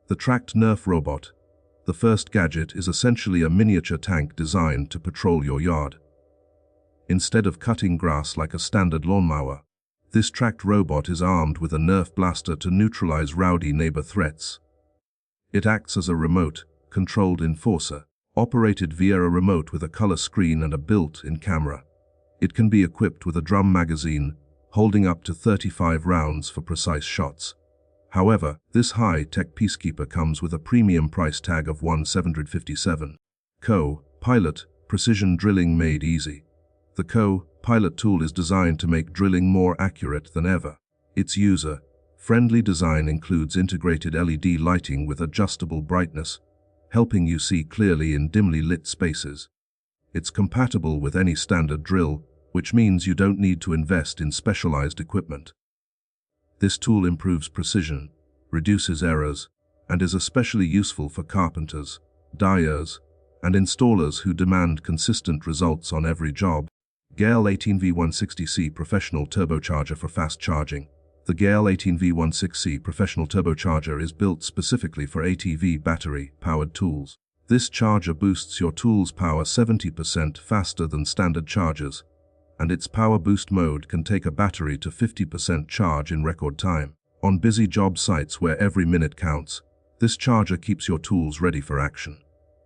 The tracked Nerf robot. The first gadget is essentially a miniature tank designed to patrol your yard. Instead of cutting grass like a standard lawnmower, this tracked robot is armed with a Nerf blaster to neutralize rowdy neighbor threats. It acts as a remote, controlled enforcer, operated via a remote with a color screen and a built-in camera. It can be equipped with a drum magazine, holding up to 35 rounds for precise shots. However, this high-tech peacekeeper comes with a premium price tag of $1,757. Co-Pilot, precision drilling made easy. The Co-Pilot tool is designed to make drilling more accurate than ever. Its user-friendly design includes integrated LED lighting with adjustable brightness, helping you see clearly in dimly lit spaces. It's compatible with any standard drill, which means you don't need to invest in specialized equipment. This tool improves precision, reduces errors, and is especially useful for carpenters, dyers, and installers who demand consistent results on every job. GAL 18V160C Professional Turbocharger for fast charging. The GAL 18V16C Professional Turbocharger is built specifically for ATV battery-powered tools. This charger boosts your tool's power 70% faster than standard chargers, and its power boost mode can take a battery to 50% charge in record time. On busy job sites where every minute counts, this charger keeps your tools ready for action.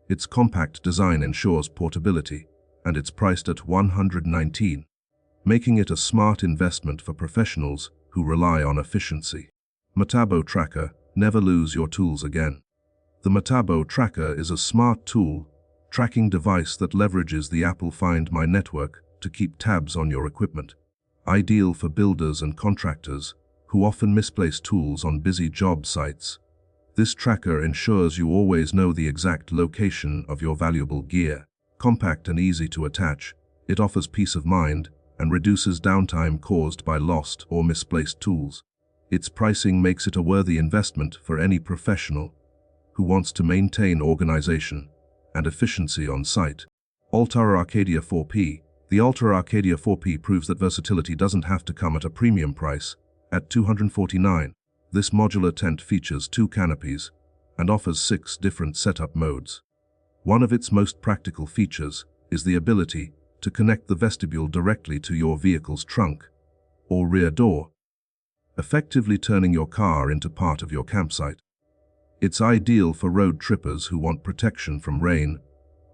Its compact design ensures portability, and it's priced at $119, making it a smart investment for professionals who rely on efficiency. Metabo Tracker, never lose your tools again. The Metabo Tracker is a smart tool tracking device that leverages the Apple Find My network to keep tabs on your equipment. Ideal for builders and contractors who often misplace tools on busy job sites. This tracker ensures you always know the exact location of your valuable gear. Compact and easy to attach, it offers peace of mind and reduces downtime caused by lost or misplaced tools. Its pricing makes it a worthy investment for any professional who wants to maintain organization and efficiency on site. Altara Arcadia 4P. The Altara Arcadia 4P proves that versatility doesn't have to come at a premium price. At $249, this modular tent features 2 canopies and offers 6 different setup modes. One of its most practical features is the ability to connect the vestibule directly to your vehicle's trunk or rear door, effectively turning your car into part of your campsite. It's ideal for road trippers who want protection from rain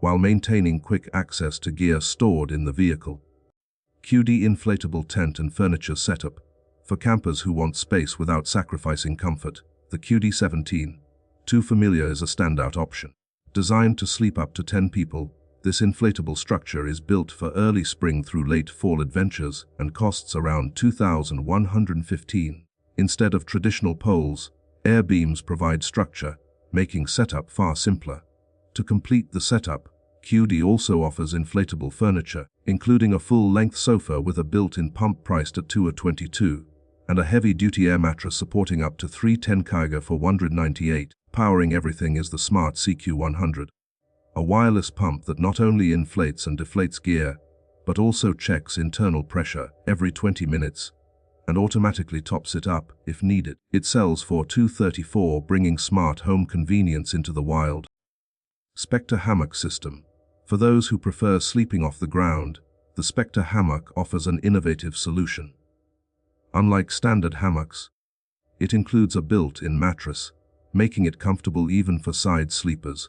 while maintaining quick access to gear stored in the vehicle. QD Inflatable Tent and Furniture Setup. For campers who want space without sacrificing comfort, the QD17 Too Familiar is a standout option. Designed to sleep up to 10 people, this inflatable structure is built for early spring through late fall adventures and costs around $2,115. Instead of traditional poles, air beams provide structure, making setup far simpler. To complete the setup, QD also offers inflatable furniture, including a full-length sofa with a built-in pump priced at $222, and a heavy-duty air mattress supporting up to 310 kg for $198. Powering everything is the Smart CQ100, a wireless pump that not only inflates and deflates gear, but also checks internal pressure every 20 minutes and automatically tops it up if needed. It sells for $234, bringing smart home convenience into the wild. Spectre Hammock System. For those who prefer sleeping off the ground, the Spectre Hammock offers an innovative solution. Unlike standard hammocks, it includes a built-in mattress, making it comfortable even for side sleepers.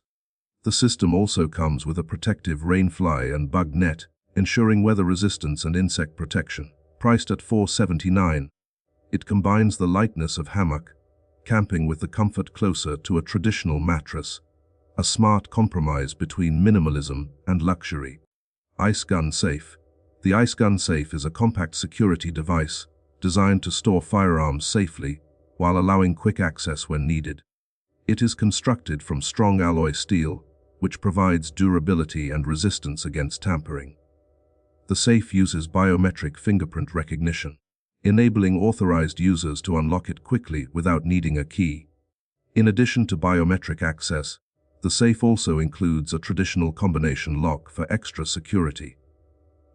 The system also comes with a protective rainfly and bug net, ensuring weather resistance and insect protection. Priced at $479, it combines the lightness of hammock camping with the comfort closer to a traditional mattress, a smart compromise between minimalism and luxury. Ice Gun Safe. The Ice Gun Safe is a compact security device designed to store firearms safely while allowing quick access when needed. It is constructed from strong alloy steel, which provides durability and resistance against tampering. The safe uses biometric fingerprint recognition, enabling authorized users to unlock it quickly without needing a key. In addition to biometric access, the safe also includes a traditional combination lock for extra security.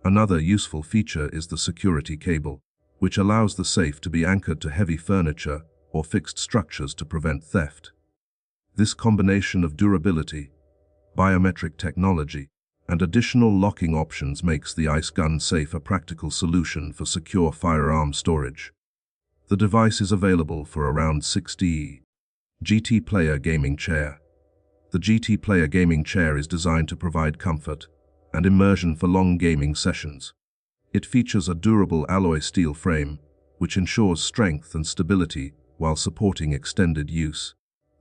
Another useful feature is the security cable, which allows the safe to be anchored to heavy furniture or fixed structures to prevent theft. This combination of durability, biometric technology, and additional locking options makes the Ice Gun Safe a practical solution for secure firearm storage. The device is available for around $60. GT Player Gaming Chair. The GT Player Gaming Chair is designed to provide comfort and immersion for long gaming sessions. It features a durable alloy steel frame, which ensures strength and stability while supporting extended use.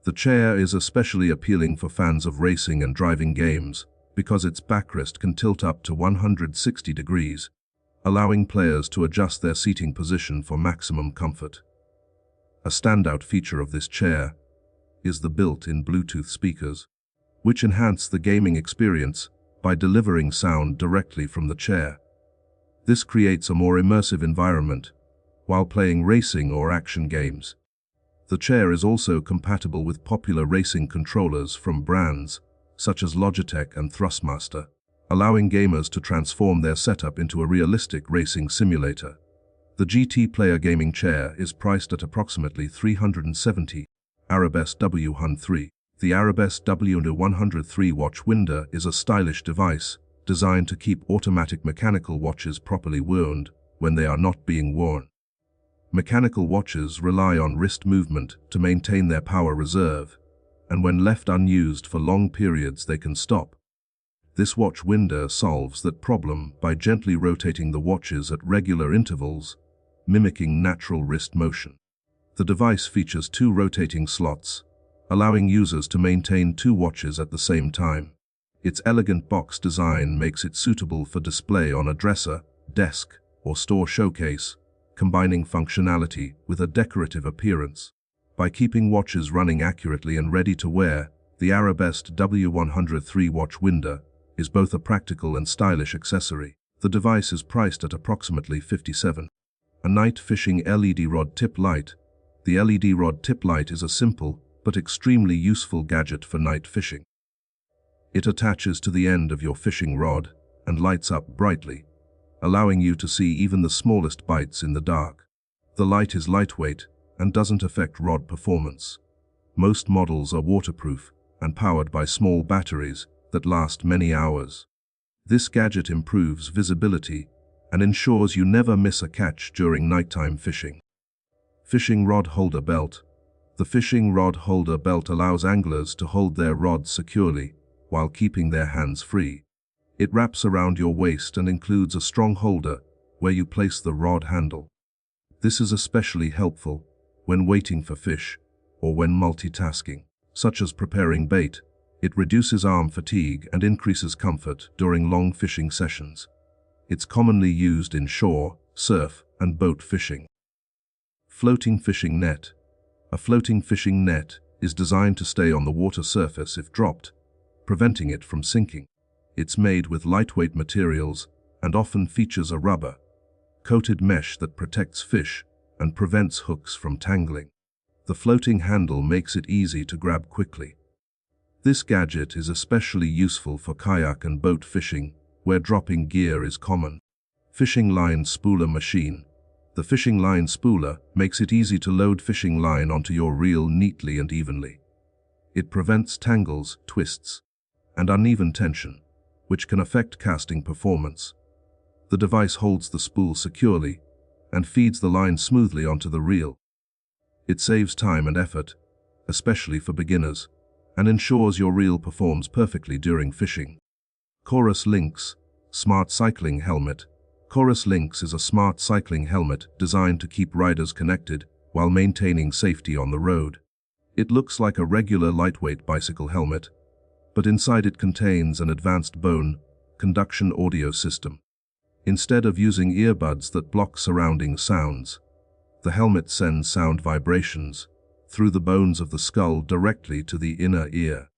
The chair is especially appealing for fans of racing and driving games because its backrest can tilt up to 160 degrees, allowing players to adjust their seating position for maximum comfort. A standout feature of this chair is the built-in Bluetooth speakers, which enhance the gaming experience by delivering sound directly from the chair. This creates a more immersive environment while playing racing or action games. The chair is also compatible with popular racing controllers from brands such as Logitech and Thrustmaster, allowing gamers to transform their setup into a realistic racing simulator. The GT Player Gaming Chair is priced at approximately $370. Arabesque W103. The Arabesque W103 watch winder is a stylish device designed to keep automatic mechanical watches properly wound when they are not being worn. Mechanical watches rely on wrist movement to maintain their power reserve, and when left unused for long periods they can stop. This watch winder solves that problem by gently rotating the watches at regular intervals, mimicking natural wrist motion. The device features 2 rotating slots, allowing users to maintain 2 watches at the same time. Its elegant box design makes it suitable for display on a dresser, desk, or store showcase, combining functionality with a decorative appearance. By keeping watches running accurately and ready to wear, the Arabesque W103 watch winder is both a practical and stylish accessory. The device is priced at approximately $57. A night fishing LED rod tip light. The LED rod tip light is a simple but extremely useful gadget for night fishing. It attaches to the end of your fishing rod and lights up brightly, allowing you to see even the smallest bites in the dark. The light is lightweight and doesn't affect rod performance. Most models are waterproof and powered by small batteries that last many hours. This gadget improves visibility and ensures you never miss a catch during nighttime fishing. Fishing Rod Holder Belt. The fishing rod holder belt allows anglers to hold their rods securely while keeping their hands free. It wraps around your waist and includes a strong holder where you place the rod handle. This is especially helpful when waiting for fish or when multitasking, such as preparing bait. It reduces arm fatigue and increases comfort during long fishing sessions. It's commonly used in shore, surf, and boat fishing. Floating fishing net. A floating fishing net is designed to stay on the water surface if dropped, preventing it from sinking. It's made with lightweight materials and often features a rubber-coated mesh that protects fish and prevents hooks from tangling. The floating handle makes it easy to grab quickly. This gadget is especially useful for kayak and boat fishing, where dropping gear is common. Fishing line spooler machine. The fishing line spooler makes it easy to load fishing line onto your reel neatly and evenly. It prevents tangles, twists, and uneven tension, which can affect casting performance. The device holds the spool securely and feeds the line smoothly onto the reel. It saves time and effort, especially for beginners, and ensures your reel performs perfectly during fishing. Chorus Links Smart Cycling Helmet. Chorus Links is a smart cycling helmet designed to keep riders connected while maintaining safety on the road. It looks like a regular lightweight bicycle helmet, but inside it contains an advanced bone conduction audio system. Instead of using earbuds that block surrounding sounds, the helmet sends sound vibrations through the bones of the skull directly to the inner ear.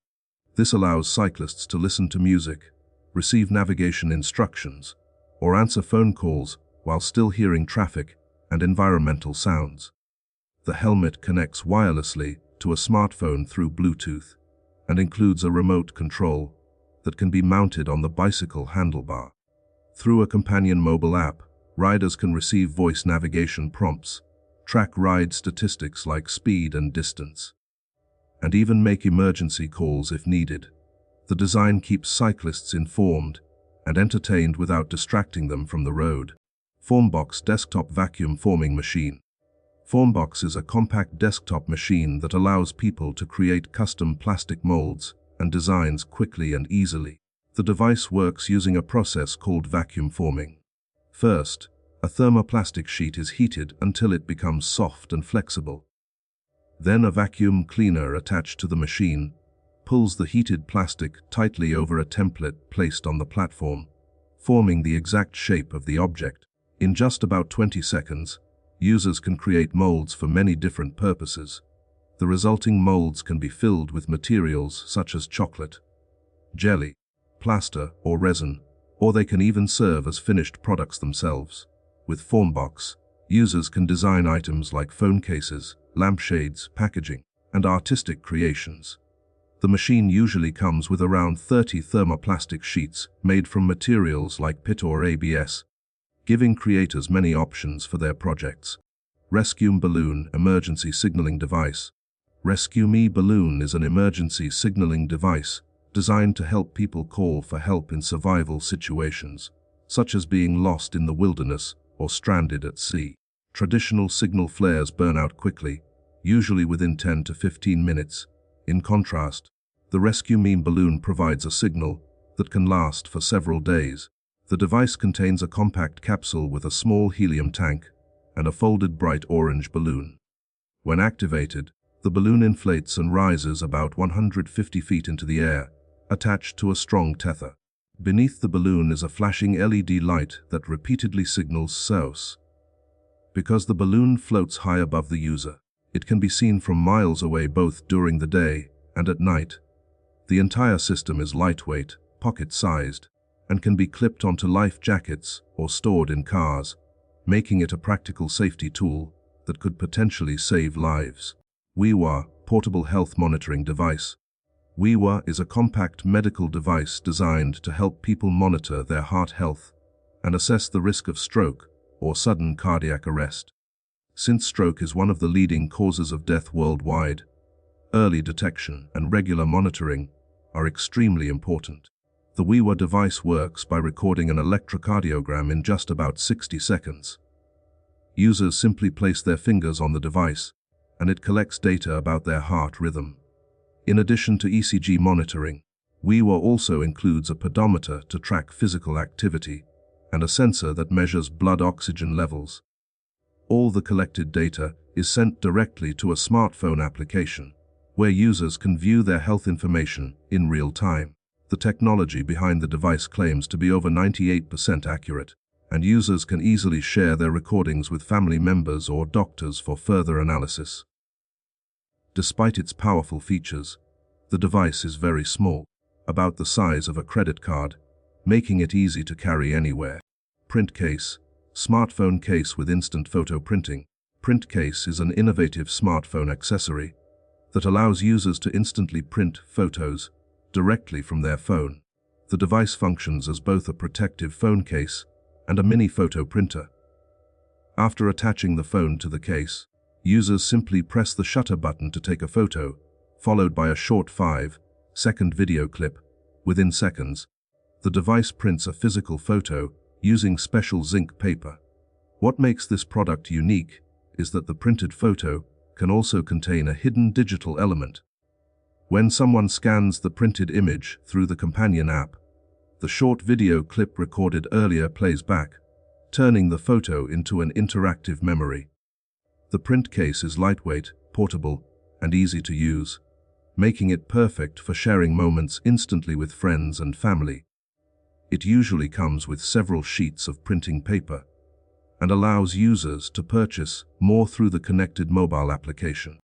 This allows cyclists to listen to music, receive navigation instructions, or answer phone calls while still hearing traffic and environmental sounds. The helmet connects wirelessly to a smartphone through Bluetooth and includes a remote control that can be mounted on the bicycle handlebar. Through a companion mobile app, riders can receive voice navigation prompts, track ride statistics like speed and distance, and even make emergency calls if needed. The design keeps cyclists informed and entertained without distracting them from the road. Formbox Desktop Vacuum Forming Machine. Formbox is a compact desktop machine that allows people to create custom plastic molds and designs quickly and easily. The device works using a process called vacuum forming. First, a thermoplastic sheet is heated until it becomes soft and flexible. Then a vacuum cleaner attached to the machine pulls the heated plastic tightly over a template placed on the platform, forming the exact shape of the object. In just about 20 seconds, users can create molds for many different purposes. The resulting molds can be filled with materials such as chocolate, jelly, plaster, or resin, or they can even serve as finished products themselves. With Formbox, users can design items like phone cases, lampshades, packaging, and artistic creations. The machine usually comes with around 30 thermoplastic sheets made from materials like PIT or ABS, giving creators many options for their projects. Rescue Balloon Emergency Signaling Device. Rescue Me Balloon is an emergency signaling device designed to help people call for help in survival situations, such as being lost in the wilderness or stranded at sea. Traditional signal flares burn out quickly, usually within 10 to 15 minutes. In contrast, the Rescue Me Balloon provides a signal that can last for several days. The device contains a compact capsule with a small helium tank and a folded bright orange balloon. When activated, the balloon inflates and rises about 150 feet into the air, attached to a strong tether. Beneath the balloon is a flashing LED light that repeatedly signals SOS. Because the balloon floats high above the user, it can be seen from miles away both during the day and at night. The entire system is lightweight, pocket-sized, and can be clipped onto life jackets or stored in cars, making it a practical safety tool that could potentially save lives. Mower Portable Health Monitoring Device. Mower is a compact medical device designed to help people monitor their heart health and assess the risk of stroke or sudden cardiac arrest. Since stroke is one of the leading causes of death worldwide, early detection and regular monitoring are extremely important. The Mower device works by recording an electrocardiogram in just about 60 seconds. Users simply place their fingers on the device, and it collects data about their heart rhythm. In addition to ECG monitoring, Mower also includes a pedometer to track physical activity and a sensor that measures blood oxygen levels. All the collected data is sent directly to a smartphone application, where users can view their health information in real time. The technology behind the device claims to be over 98% accurate, and users can easily share their recordings with family members or doctors for further analysis. Despite its powerful features, the device is very small, about the size of a credit card, making it easy to carry anywhere. Print Case. Smartphone case with instant photo printing. Print Case is an innovative smartphone accessory that allows users to instantly print photos directly from their phone. The device functions as both a protective phone case and a mini photo printer. After attaching the phone to the case, users simply press the shutter button to take a photo, followed by a short 5-second video clip. Within seconds, the device prints a physical photo using special zinc paper. What makes this product unique is that the printed photo can also contain a hidden digital element. When someone scans the printed image through the companion app, the short video clip recorded earlier plays back, turning the photo into an interactive memory. The print case is lightweight, portable, and easy to use, making it perfect for sharing moments instantly with friends and family. It usually comes with several sheets of printing paper and allows users to purchase more through the connected mobile application.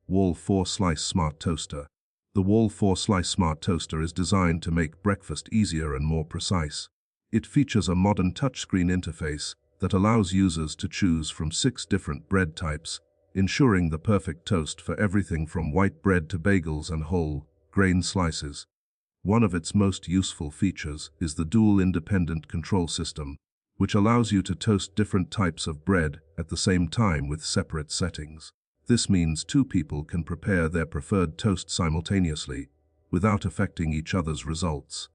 Wall 4-Slice Smart Toaster. The Wall 4-Slice Smart Toaster is designed to make breakfast easier and more precise. It features a modern touchscreen interface that allows users to choose from 6 different bread types, ensuring the perfect toast for everything from white bread to bagels and whole grain slices. One of its most useful features is the dual independent control system, which allows you to toast different types of bread at the same time with separate settings. This means two people can prepare their preferred toast simultaneously, without affecting each other's results.